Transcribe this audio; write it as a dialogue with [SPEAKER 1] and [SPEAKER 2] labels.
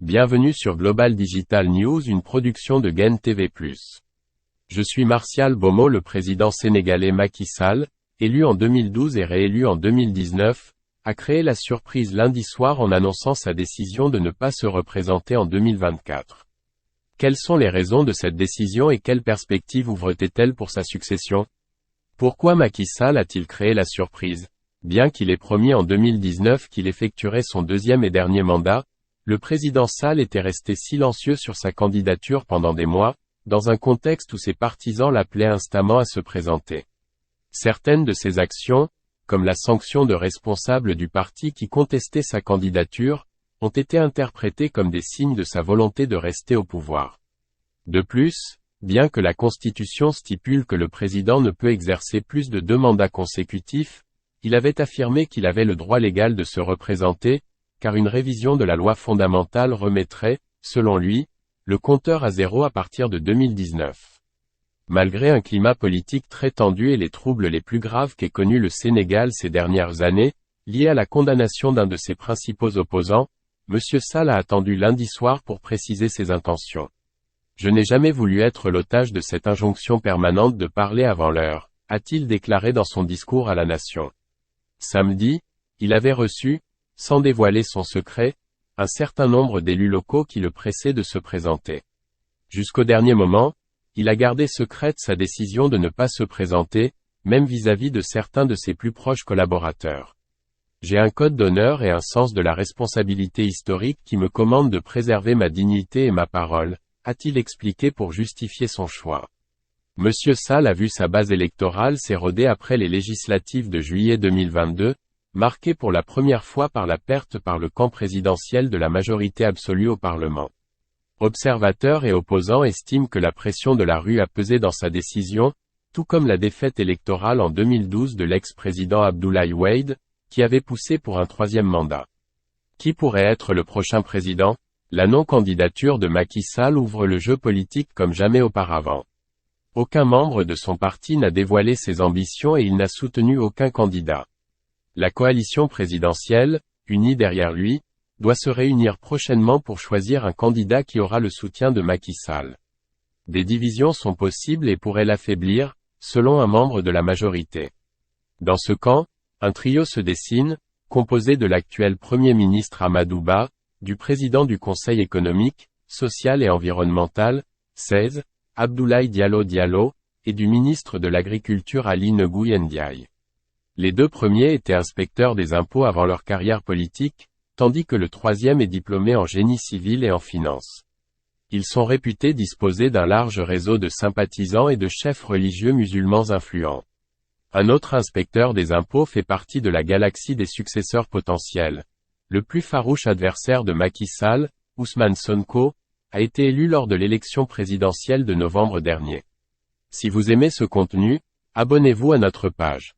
[SPEAKER 1] Bienvenue sur Global Digital News, une production de Gen TV+. Je suis Martial Bomo. Le président sénégalais Macky Sall, élu en 2012 et réélu en 2019, a créé la surprise lundi soir en annonçant sa décision de ne pas se représenter en 2024. Quelles sont les raisons de cette décision et quelles perspectives ouvre-t-elle pour sa succession? Pourquoi Macky Sall a-t-il créé la surprise? Bien qu'il ait promis en 2019 qu'il effectuerait son deuxième et dernier mandat, le président Sall était resté silencieux sur sa candidature pendant des mois, dans un contexte où ses partisans l'appelaient instamment à se présenter. Certaines de ses actions, comme la sanction de responsables du parti qui contestaient sa candidature, ont été interprétées comme des signes de sa volonté de rester au pouvoir. De plus, bien que la Constitution stipule que le président ne peut exercer plus de 2 mandats consécutifs, il avait affirmé qu'il avait le droit légal de se représenter, car une révision de la loi fondamentale remettrait, selon lui, le compteur à zéro à partir de 2019. Malgré un climat politique très tendu et les troubles les plus graves qu'ait connus le Sénégal ces dernières années, liés à la condamnation d'un de ses principaux opposants, M. Sall a attendu lundi soir pour préciser ses intentions. « Je n'ai jamais voulu être l'otage de cette injonction permanente de parler avant l'heure », a-t-il déclaré dans son discours à la nation. Samedi, il avait reçu, sans dévoiler son secret, un certain nombre d'élus locaux qui le pressaient de se présenter. Jusqu'au dernier moment, il a gardé secrète sa décision de ne pas se présenter, même vis-à-vis de certains de ses plus proches collaborateurs. « J'ai un code d'honneur et un sens de la responsabilité historique qui me commande de préserver ma dignité et ma parole », a-t-il expliqué pour justifier son choix. M. Sall a vu sa base électorale s'éroder après les législatives de juillet 2022, marqué pour la première fois par la perte par le camp présidentiel de la majorité absolue au Parlement. Observateurs et opposants estiment que la pression de la rue a pesé dans sa décision, tout comme la défaite électorale en 2012 de l'ex-président Abdoulaye Wade, qui avait poussé pour un 3e mandat. Qui pourrait être le prochain président? La non-candidature de Macky Sall ouvre le jeu politique comme jamais auparavant. Aucun membre de son parti n'a dévoilé ses ambitions et il n'a soutenu aucun candidat. La coalition présidentielle, unie derrière lui, doit se réunir prochainement pour choisir un candidat qui aura le soutien de Macky Sall. Des divisions sont possibles et pourraient l'affaiblir, selon un membre de la majorité. Dans ce camp, un trio se dessine, composé de l'actuel Premier ministre Amadou Ba, du président du Conseil économique, social et environnemental, CESE, Abdoulaye Diallo, et du ministre de l'Agriculture Ali Nguyen Ndiaye. Les 2 premiers étaient inspecteurs des impôts avant leur carrière politique, tandis que le 3e est diplômé en génie civil et en finance. Ils sont réputés disposer d'un large réseau de sympathisants et de chefs religieux musulmans influents. Un autre inspecteur des impôts fait partie de la galaxie des successeurs potentiels. Le plus farouche adversaire de Macky Sall, Ousmane Sonko, a été élu lors de l'élection présidentielle de novembre dernier. Si vous aimez ce contenu, abonnez-vous à notre page.